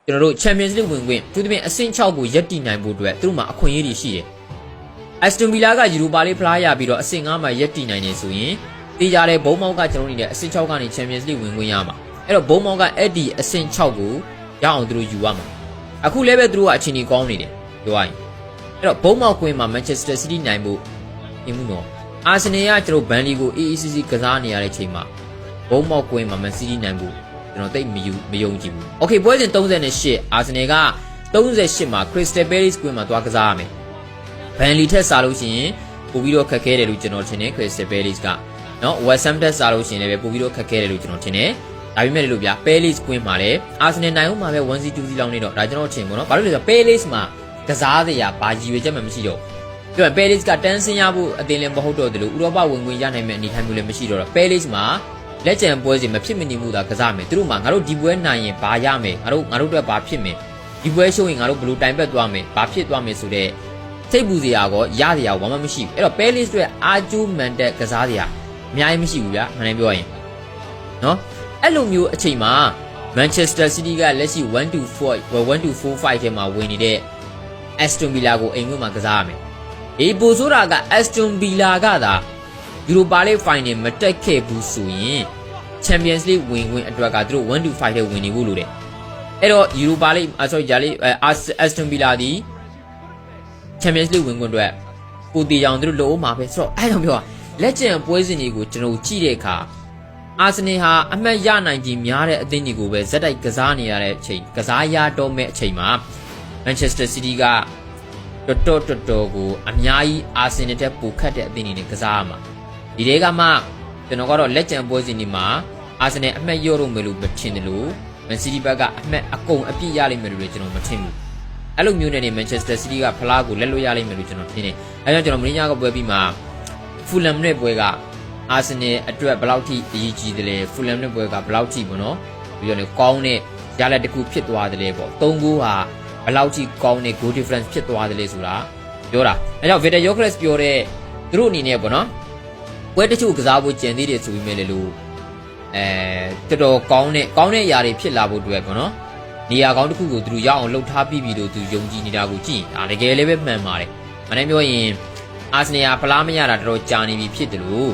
ကျွန်တော်တို့ Champions League ဝင်ခွင့်သူတို့ပြင်အဆင့်6ကိုရပ်တည်နိုင်ဖို့အတွက်သူတို့မှာအခွင့်အရေးတွေရှိတယ်Aston Villa က Europa League ဖလားရပြီးတော့အဆင့်9မှာရပ်တည်နိုင်နေဆိုရင်တေးကြတဲ့ဘုံမောက်ကကျွန်တော်တို့နေတဲ့အဆင့်6ကနေ Champions League ဝင်ခွင့်ရမှာအဲ့တော့ဘုံမောက်ကအဲ့ဒီအဆင့်6ကိုရအောင်သူတို့ယူရမှာအခုလည်းပဲသူတို့ကအချိန်ကြီးကောင်းနေတယ်ပြောရရင်အဲ့တော့ဘုံမောက်ကွင်းမှာ Manchester City နိုင်ဖို့ပြင်မှုတော့ Arsenal ကကျွန်တော်ဘန်လီကို AACC ကစားနေရတဲ့ချိန်မှာဘုံမောက်ကွင်းမှာ Man City နိုင်ဖို့ကျွန်တော်သိမယုံကြည်ဘူး Okay ပွဲစဉ်38 Arsenal က38မှာ Crystal Palace ကွင်းမှာသွားကစားရမယ်ဘန်လီထက်စားလို့ရှိရင်ပို့ပြီးတော့ခက်ခဲတယ်လို့ကျွန်တော်ထင်တယ် Crystal Palace ကနော် West Ham ထက်စားလို့ရှိရင်လည်းပို့ပြီးတော့ခက်ခဲတယ်လို့ကျွန်တော်ထင်တယ်ဒါပေမဲ့လို့ဗျာ Palace ကွင်းမှာလည်း Arsenal နိုင်ဦးမှာပဲ 1-2 လောက်နေတော့ဒါကျွန်တော်ထင်ပေါ့နော်ဘာလို့လဲဆိုတော့ Palace မှာကစားစရာဘာရည်ရွယ်ချက်မှမရှိတော့ပြောရင် Palace ကတန်းစင်းရဖို့အသင်းလည်းမဟုတ်တော့တယ်လို့ဥရောပဝင်ခွင့်ရနိုင်မဲ့အနေအထားမျိုးလည်းမရှိတော့ Palace မှာလက်ကျန်ပွဲစီမဖြစ်မနေမှုသာကစားမယ်သူတို့မှာငါတို့ဒီပွဲနိုင်ရင်ဘာရမယ်ငါတို့အတွက်ဘာဖြစ်မယ်ဒီပွဲရှုံးရင်ငါတို့ဘယ်လိုတိုင်ပတ်သွားမယ်ဘာဖြစ်သွားမယ်ဆိုတဲ့စိတ်ပူစရာကောရစရာဘာမှမရှိဘူးအဲ့တော့ Palace အတွက်အာကျူးမန်တက်ကစားစရာအများကြီးမရှိဘူးဗျာမှန်တယ်ပြောရင်နော်အဲ့လိုမျိုးအချိန်မှာ Manchester City ကလက်ရှိ1-4-5ထဲမှာဝင်နေတဲ့ Aston Villa ကိုအိမ်ဝင်မှာကစားရမယ်ပိုဆိုးတာက Aston Villa ကသာ Europa League Final မတက်ခဲ့ဘူးဆိုရင် Champions League ဝင်ခွင့်အတွက်ကသူတို့1-5ထဲဝင်နေဖို့လိုတယ်အဲ့တော့ Europa League Aston Villa ဒီ Champions League ဝင်ခွင့်အတွက်ကိုတီအောင်သူတို့လိုမှာပဲဆိုတော့အဲ့တော့ပြောလက်ကျန်ပွဲစဉ်တွေကိုကျွန်တော်ကြည့်တဲ့အခါအာဆနယ်ဟာအမှတ်ရနိုင်ခြင်းများတဲ့အသင်းတွေကိုပဲဇက်တိုက်ကစားနေရတဲ့အချိန်ကစားရတော့မဲ့အချိန်မှာ Manchester City ကတော်ကိုအများကြီးအာဆနယ်တက်ပိုခတ်တဲ့အသင်းတွေနဲ့ကစားရမှာဒီတဲကမှကျွန်တော်ကတော့လက်ကျန်ပွဲစဉ်တွေမှာအာဆနယ်အမှတ်ရတော့မယ်လို့မထင်တယ်လို့ Man City ဘက်ကအမှတ်အကုန်အပြည့်ရလိမ့်မယ်လို့ကျွန်တော်မထင်ဘူးအဲ့လိုမျိုးနဲ့ Manchester City ကဖလားကိုလက်လွတ်ရလိမ့်မယ်လို့ကျွန်တော်ထင်တယ်အဲကြောင့်ကျွန်တော်မင်းညာကပွဲပြီးမှ Fulham နဲ့ပွဲကအာဆနယ်အတွက်ဘယ်လောက်ထိအရေးကြီးတယ်လဲ Fulham နဲ့ပွဲကဘယ်လောက်ထိပေါ့နော်ပြီးတော့ကောင်းတဲ့ရလဒ်တစ်ခုဖြစ်သွားတယ်လေပေါ့3ဂိုးဟာဘယ်လောက်ထိကောင်းတဲ့ goal difference ဖြစ်သွားတယ်လေဆိုတာပြောတာအဲကြောင့် Victor Gyökeres ပြောတဲ့သူတို့အနေနဲ့ပေါ့နော်ပွဲတချို့ကစားဖို့ကြံသေးတယ်ဆိုပြီးမဲ့လေလို့တော်ကောင်းတဲ့အရာတွေဖြစ်လာဖို့အတွက်ပေါ့နော်နေရာကောင်းတစ်ခုကိုသူတို့ရအောင်လှုပ်ထားပြီးလို့သူယုံကြည်နေတာကိုကြည့်ဒါတကယ်လည်းပဲမှန်ပါတယ်မနေ့ပြောရင်အာဆနယ်ကဖလားမရတာတော်ကြာနေပြီဖြစ်တယ်လို့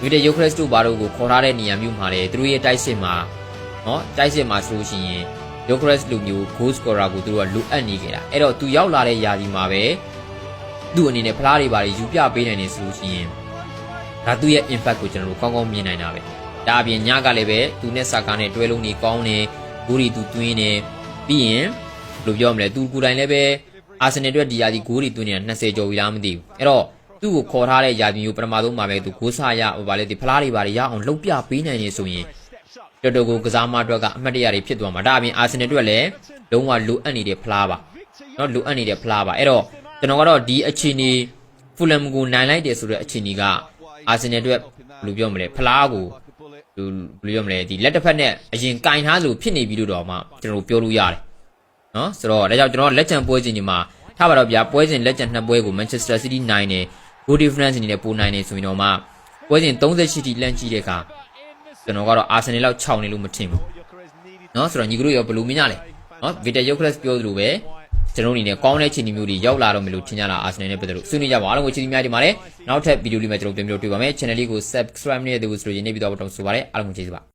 Victor Gyökeres တို့ဘာလို့ကိုခေါ်ထားတဲ့နေရာမျိုးမှာလေသူတို့ရဲ့တိုက်စစ်မှာနော်တိုက်စစ်မှာဆိုလို့ရှိရင် Gyökeres လူမျိုး goal scorer ကိုသူတို့ကလိုအပ်နေကြတာအဲ့တော့သူရောက်လာတဲ့ຢာဒီမှာပဲသူ့အနေနဲ့ဖလားတွေဘာတွေယူပြပေးနိုင်နေဆိုလို့ရှိရင်ဒါသူ့ရဲ့ impact ကိုကျွန်တော်တို့ကောင်းကောင်းမြင်နိုင်တာပဲဒါအပြင်ညကလည်းပဲသူနဲ့ဆာကာနဲ့တွဲလုံးနေကောင်းနေဂိုးတွေသူသွင်းနေပြီးရင်ဘယ်လိုပြောမလဲသူကိုယ်တိုင်လည်းပဲအာဆနယ်အတွက်ဒီຢာဒီဂိုးတွေသွင်းနေတာ20ကျော်ပြီလားမသိဘူးအဲ့တော့သူ့ကိုခေါ်ထားတဲ့ຢာဒီမျိုးပထမဆုံးမှာပဲသူဂိုးဆရဗာလေဒီဖလားတွေဘာတွေရအောင်လှုပ်ပြပေးနိုင်နေဆိုရင်တော်ကိုကစားမအတွက်ကအမှတ်တရတွေဖြစ်သွားမှာဒါအပြင်အာဆနယ်အတွက်လည်းလုံးဝလိုအပ်နေတဲ့ဖလားပါเนาะလိုအပ်နေတဲ့ဖလားပါအဲ့တော့ကျွန်တော်ကတော့ဒီအခြေအနေဖူလမ်ကိုနိုင်လိုက်တယ်ဆိုတဲ့အခြေအနေကအာဆနယ်အတွက်ဘယ်လိုပြောမလဲဖလားကိုဘယ်လိုပြောမလဲဒီလက်တစ်ဖက်နဲ့အရင်ကင်ထားလို့ဖြစ်နေပြီလို့တော့မှကျွန်တော်ပြောလို့ရတယ်เนาะဆိုတော့ဒါကြောင့်ကျွန်တော်လက်ချန်ပွဲစဉ်ဒီမှာထားပါတော့ဗျာပွဲစဉ်လက်ချန်2ပွဲကို Manchester City နိုင်တယ် goal difference အနေနဲ့ပိုနိုင်နေဆိုရင်တော့မှပွဲစဉ်38ထိလန့်ကြည့်တဲ့အခါကျွန်တော်ကတော့ Arsenal လောက်6နေလို့မထင်ဘူးเนาะဆိုတော့ညီကတို့ရောဘယ်လိုမြင်ကြလဲเนาะ Victor Gyökeres ပြောသလိုပဲကျွန်တော်အနေနဲ့ကောင်းတဲ့ခြေနေမျိုးတွေရောက်လာတော့မယ်လို့ထင်ကြလား Arsenal နဲ့ပတ်သက်လို့ဆွေးနွေးကြပါအားလုံးကိုချစ်သများဒီမှာလည်းနောက်ထပ်ဗီဒီယိုလေးမှာကျွန်တော်ပြန်ပြီးတော့တွေ့ပါမယ် channel လေးကို subscribe လုပ်နေတဲ့သူဆိုရင်နေပြီးတော့တော့ဆိုပါရစေအားလုံးကိုကျေးဇူးပါ